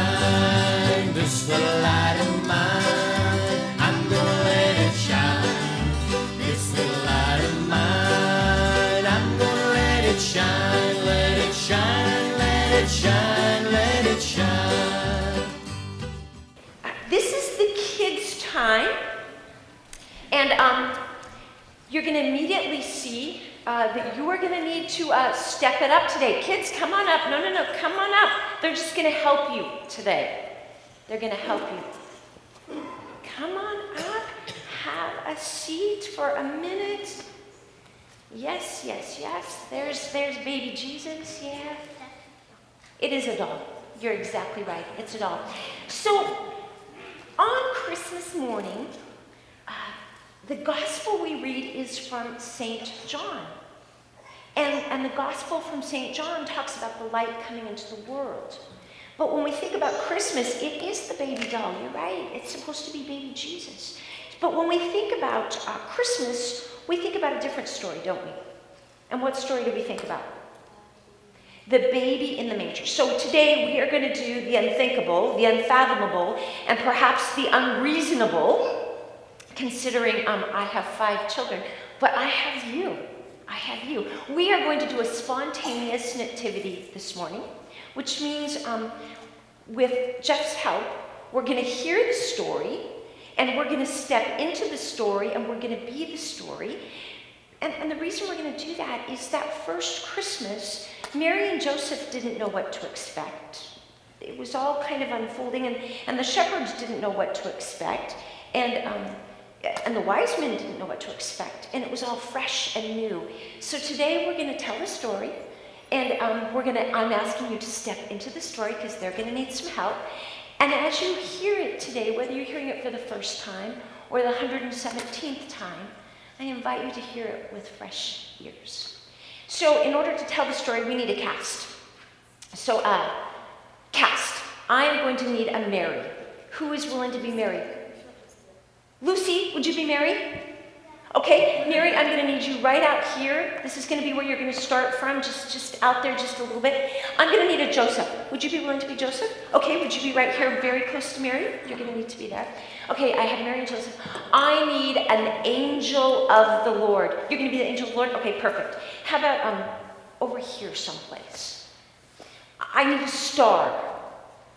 shine. This little light of mine, I'm gonna let it shine. This little light of mine, I'm gonna let it shine, let it shine, let it shine, let it shine. This is the kids' time, and you're going to immediately see that you are going to need to step it up today. Kids, come on up. No, come on up. They're just going to help you today. They're going to help you. Come on up. Have a seat for a minute. Yes. There's baby Jesus, yeah. It is a doll. You're exactly right. It's a doll. So, on Christmas morning, the gospel we read is from St. John. And the gospel from St. John talks about the light coming into the world. But when we think about Christmas, it is the baby doll. You're right. It's supposed to be baby Jesus. But when we think about Christmas, we think about a different story, don't we? And what story do we think about? The baby in the manger. So today we are going to do the unthinkable, the unfathomable, and perhaps the unreasonable, considering I have 5 children, but I have you. I have you. We are going to do a spontaneous nativity this morning, which means with Jeff's help, we're going to hear the story, and we're going to step into the story, and we're going to be the story. And the reason we're going to do that is that first Christmas, Mary and Joseph didn't know what to expect. It was all kind of unfolding, and the shepherds didn't know what to expect, and the wise men didn't know what to expect, and it was all fresh and new. So today we're going to tell the story, and I'm asking you to step into the story because they're going to need some help. And as you hear it today, whether you're hearing it for the first time or the 117th time, I invite you to hear it with fresh ears. So in order to tell the story, we need a cast. So cast. I am going to need a Mary. Who is willing to be Mary? Lucy, would you be Mary? Okay, Mary, I'm going to need you right out here. This is going to be where you're going to start from, just out there just a little bit. I'm going to need a Joseph. Would you be willing to be Joseph? Okay, would you be right here very close to Mary? You're going to need to be there. Okay, I have Mary and Joseph. I need an angel of the Lord. You're going to be the angel of the Lord? Okay, perfect. How about over here someplace? I need a star.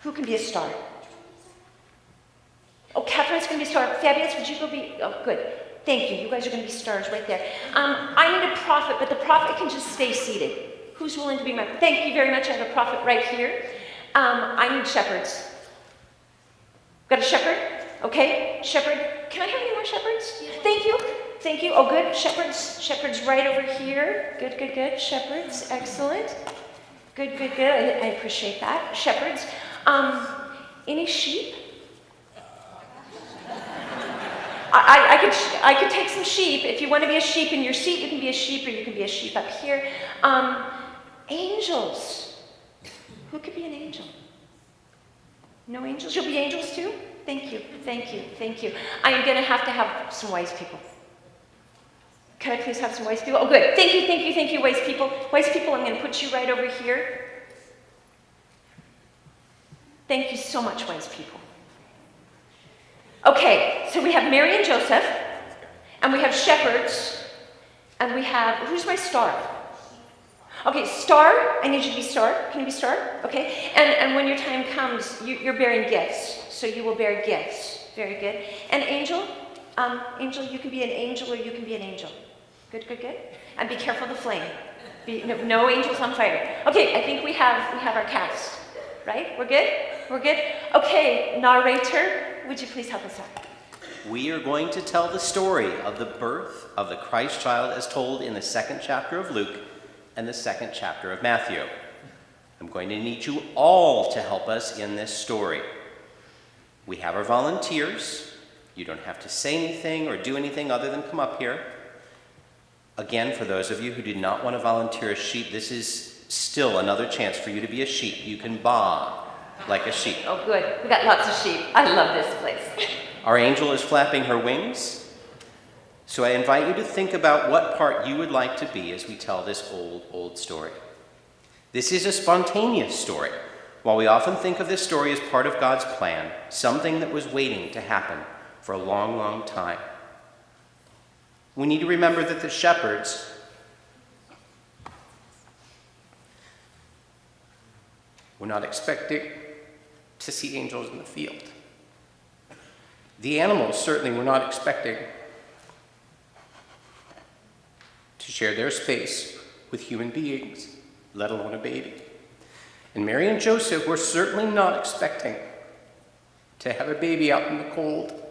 Who can be a star? Oh, Catherine's going to be a star. Fabulous, would you go be? Oh, good. Thank you. You guys are going to be stars right there. I need a prophet, but the prophet can just stay seated. Who's willing to be my? Thank you very much. I have a prophet right here. I need shepherds. Got a shepherd? Okay, shepherd. Can I have any more shepherds? Yeah. Thank you. Oh, good. Shepherds right over here. Good. Shepherds, excellent. Good. I appreciate that. Shepherds. Any sheep? I could take some sheep. If you want to be a sheep in your seat, you can be a sheep, or you can be a sheep up here. Angels. Who could be an angel? No angels? You'll be angels too? Thank you. I am going to have some wise people. Can I please have some wise people? Oh, good. Thank you, wise people. Wise people, I'm going to put you right over here. Thank you so much, wise people. Okay, so we have Mary and Joseph, and we have shepherds, and we have, who's my star? Okay, star, I need you to be star. Can you be star? Okay, and when your time comes, you're bearing gifts, so you will bear gifts. Very good. And angel, you can be an angel or you can be an angel. Good. And be careful of the flame. No angels on fire. Okay, I think we have our cast, right? We're good? Okay, narrator, would you please help us out? We are going to tell the story of the birth of the Christ child as told in the 2nd chapter of Luke and the 2nd chapter of Matthew. I'm going to need you all to help us in this story. We have our volunteers. You don't have to say anything or do anything other than come up here. Again, for those of you who did not want to volunteer as sheep, this is still another chance for you to be a sheep. You can baa like a sheep. Oh, good. We got lots of sheep. I love this place. Our angel is flapping her wings. So I invite you to think about what part you would like to be as we tell this old story. This is a spontaneous story. While we often think of this story as part of God's plan, something that was waiting to happen for a long, long time, we need to remember that the shepherds were not expecting to see angels in the field. The animals certainly were not expecting to share their space with human beings, let alone a baby. And Mary and Joseph were certainly not expecting to have a baby out in the cold.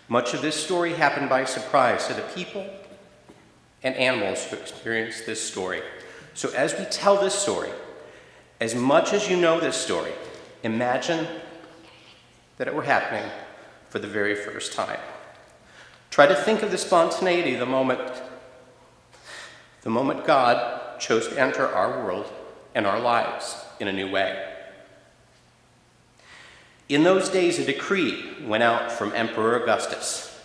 Much of this story happened by surprise to the people and animals who experienced this story. So as we tell this story, as much as you know this story, imagine that it were happening for the very first time. Try to think of the spontaneity, the moment God chose to enter our world and our lives in a new way. In those days, a decree went out from Emperor Augustus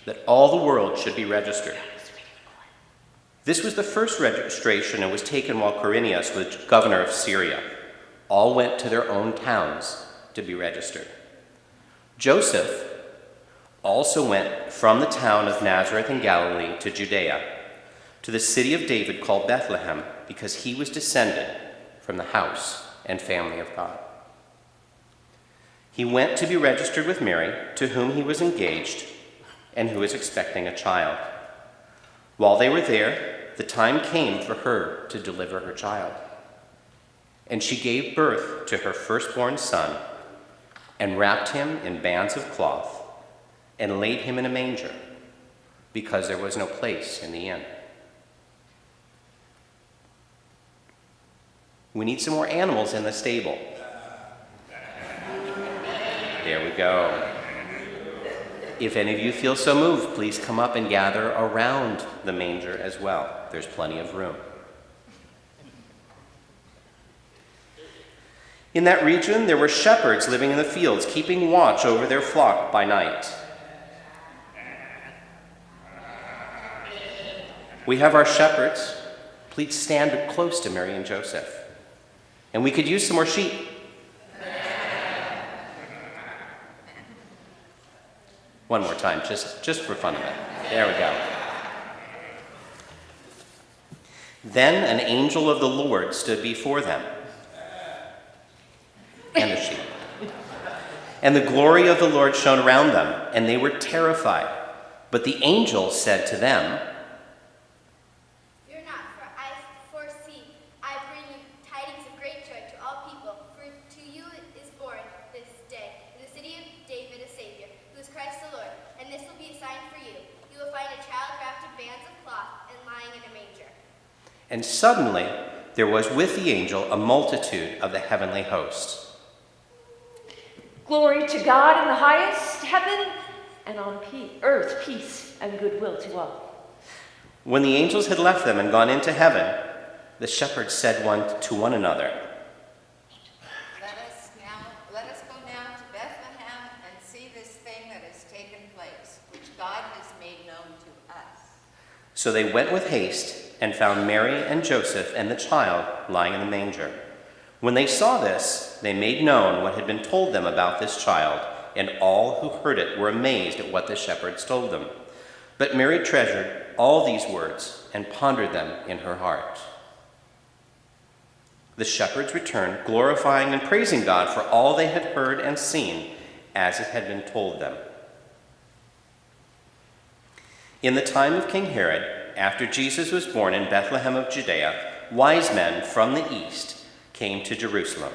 that all the world should be registered. This was the first registration and was taken while Quirinius was governor of Syria. All went to their own towns to be registered. Joseph also went from the town of Nazareth in Galilee to Judea, to the city of David called Bethlehem, because he was descended from the house and family of God. He went to be registered with Mary, to whom he was engaged and who was expecting a child. While they were there, the time came for her to deliver her child. And she gave birth to her firstborn son and wrapped him in bands of cloth and laid him in a manger because there was no place in the inn. We need some more animals in the stable. There we go. If any of you feel so moved, please come up and gather around the manger as well. There's plenty of room. In that region, there were shepherds living in the fields, keeping watch over their flock by night. We have our shepherds. Please stand close to Mary and Joseph. And we could use some more sheep. One more time, just for fun of it. There we go. Then an angel of the Lord stood before them, and the sheep. And the glory of the Lord shone around them, and they were terrified. But the angel said to them, "Fear not, for I foresee I bring you tidings of great joy to all people. For to you is born this day in the city of David a Savior, who is Christ the Lord. And this will be a sign for you. You will find a child wrapped in bands of cloth and lying in a manger." And suddenly there was with the angel a multitude of the heavenly hosts. Glory to God in the highest heaven, and on earth peace and goodwill to all. When the angels had left them and gone into heaven, the shepherds said one to one another, Let us go now to Bethlehem and see this thing that has taken place, which God has made known to us. So they went with haste and found Mary and Joseph and the child lying in the manger. When they saw this, they made known what had been told them about this child, and all who heard it were amazed at what the shepherds told them. But Mary treasured all these words and pondered them in her heart. The shepherds returned, glorifying and praising God for all they had heard and seen, as it had been told them. In the time of King Herod, after Jesus was born in Bethlehem of Judea, wise men from the east came to Jerusalem,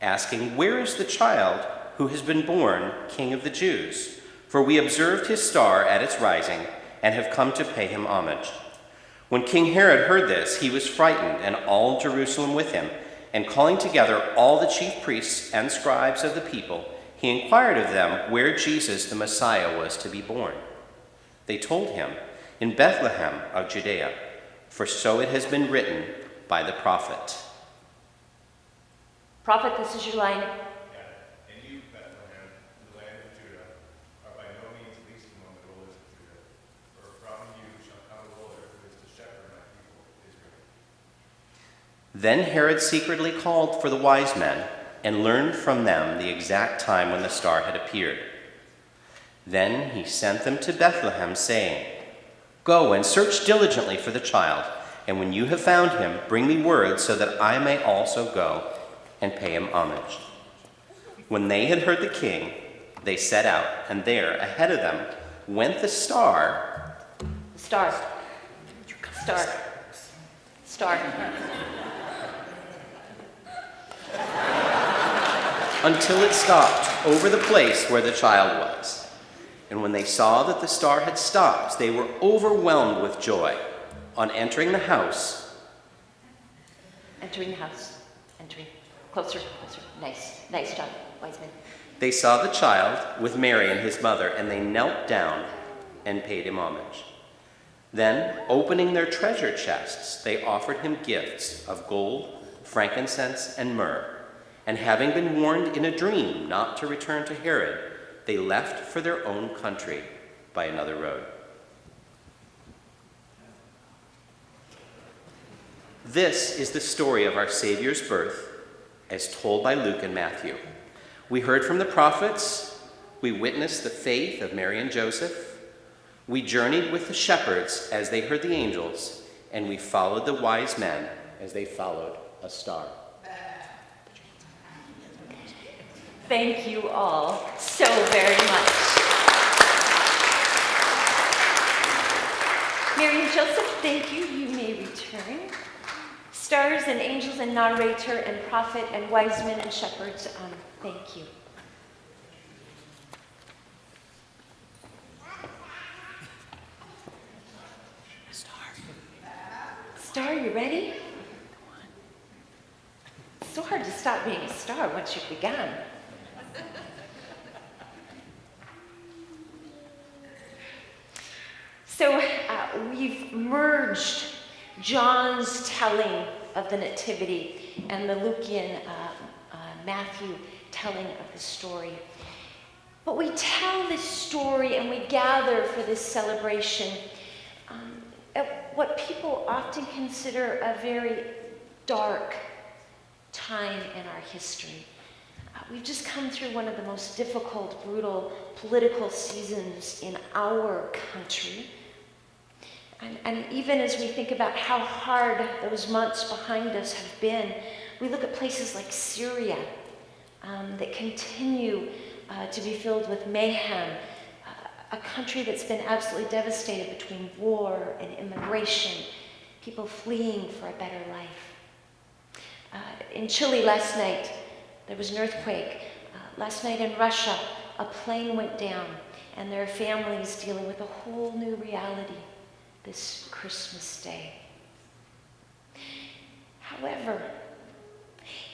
asking, "Where is the child who has been born King of the Jews? For we observed his star at its rising and have come to pay him homage." When King Herod heard this, he was frightened, and all Jerusalem with him. And calling together all the chief priests and scribes of the people, he inquired of them where Jesus the Messiah was to be born. They told him, "In Bethlehem of Judea, for so it has been written by the prophet." Prophet, this is your line. And you, Bethlehem, in the land of Judah, are by no means least among the rulers of Judah, for from you shall come a ruler who is to shepherd my people Israel. Then Herod secretly called for the wise men and learned from them the exact time when the star had appeared. Then he sent them to Bethlehem, saying, "Go and search diligently for the child, and when you have found him, bring me word so that I may also go and pay him homage." When they had heard the king, they set out, and there, ahead of them, went the star. Star. Star. Star. Until it stopped over the place where the child was. And when they saw that the star had stopped, they were overwhelmed with joy. On entering the house, Entering. Closer. Nice job, wise men. they saw the child with Mary and his mother, and they knelt down and paid him homage. Then, opening their treasure chests, they offered him gifts of gold, frankincense, and myrrh. And having been warned in a dream not to return to Herod, they left for their own country by another road. This is the story of our Savior's birth, as told by Luke and Matthew. We heard from the prophets, we witnessed the faith of Mary and Joseph, we journeyed with the shepherds as they heard the angels, and we followed the wise men as they followed a star. Thank you all so very much. Mary and Joseph, thank you. You may return. Stars and angels and narrator and prophet and wise men and shepherds, thank you. Star, you ready? It's so hard to stop being a star once you've begun. So we've merged John's telling of the Nativity and the Lukean Matthew telling of the story. But we tell this story and we gather for this celebration at what people often consider a very dark time in our history. We've just come through one of the most difficult, brutal political seasons in our country. And even as we think about how hard those months behind us have been, we look at places like Syria that continue to be filled with mayhem, a country that's been absolutely devastated between war and immigration, people fleeing for a better life. In Chile last night, there was an earthquake. Last night in Russia, a plane went down, and there are families dealing with a whole new reality this Christmas Day. However,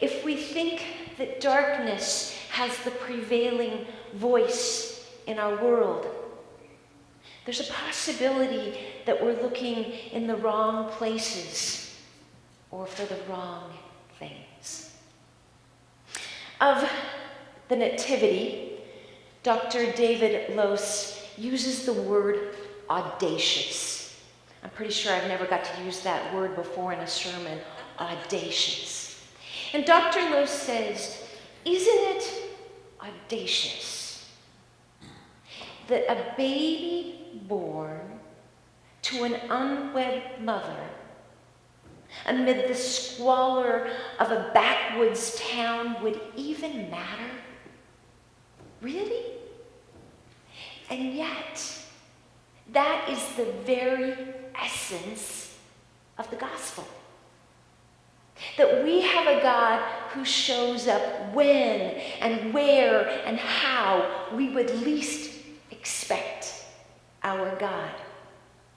if we think that darkness has the prevailing voice in our world, there's a possibility that we're looking in the wrong places or for the wrong things. Of the Nativity, Dr. David Lose uses the word audacious. I'm pretty sure I've never got to use that word before in a sermon, audacious. And Dr. Lose says, isn't it audacious that a baby born to an unwed mother amid the squalor of a backwoods town would even matter? Really? And yet, that is the very essence of the gospel. That we have a God who shows up when and where and how we would least expect our God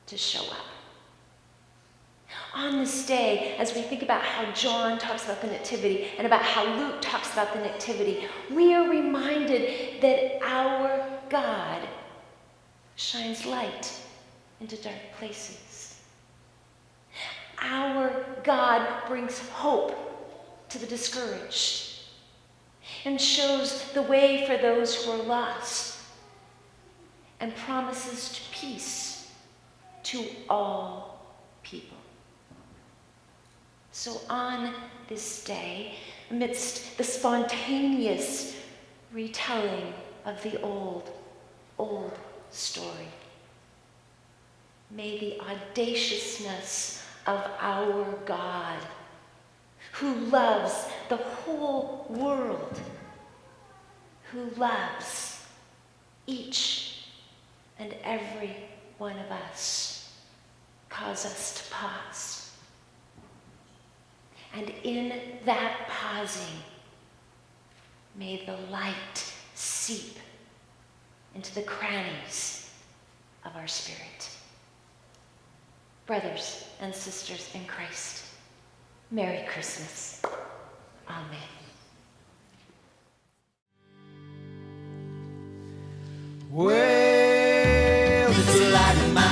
to show up. On this day, as we think about how John talks about the Nativity and about how Luke talks about the Nativity, we are reminded that our God shines light into dark places. Our God brings hope to the discouraged and shows the way for those who are lost and promises peace to all people. So on this day, amidst the spontaneous retelling of the old story, may the audaciousness of our God, who loves the whole world, who loves each and every one of us, cause us to pause. And in that pausing, may the light seep into the crannies of our spirit. Brothers and sisters in Christ, Merry Christmas. Amen. Well, this light of mine,